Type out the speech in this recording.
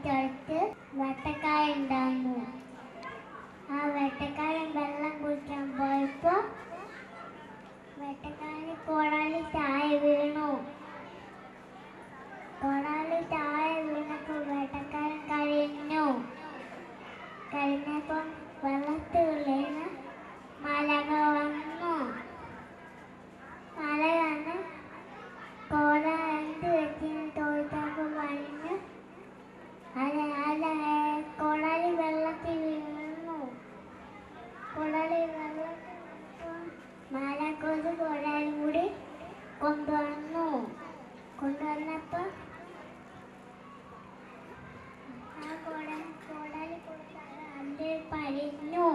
തൊട്ട് വേട്ടക്കാരൻ ഉണ്ടായിരുന്നു. ആ വേട്ടക്കാരൻ വെള്ളം കുടിക്കാൻ പോയപ്പോൾ വേട്ടക്കാരന് കോടാലി താഴെ വീണു. കോടാലി താഴെ വീണപ്പോൾ വേട്ടക്കാരൻ കരഞ്ഞു. കരഞ്ഞപ്പം വെള്ളത്തിലുള്ള മലക വന്നു. മല വന്ന് കോട എന്ത് വെച്ചിന് തോറ്റപ്പോൾ പറഞ്ഞു കോടാലി വെള്ളത്തിൽ വീണു. കോടാലി വെള്ളത്തിൽ വീണപ്പോൾ മലക്കൊരു കോടാലി കൂടി കൊണ്ടുവന്നപ്പോൾ ആ കോടാലി കൊടുത്താൽ അത് പരിഞ്ഞു.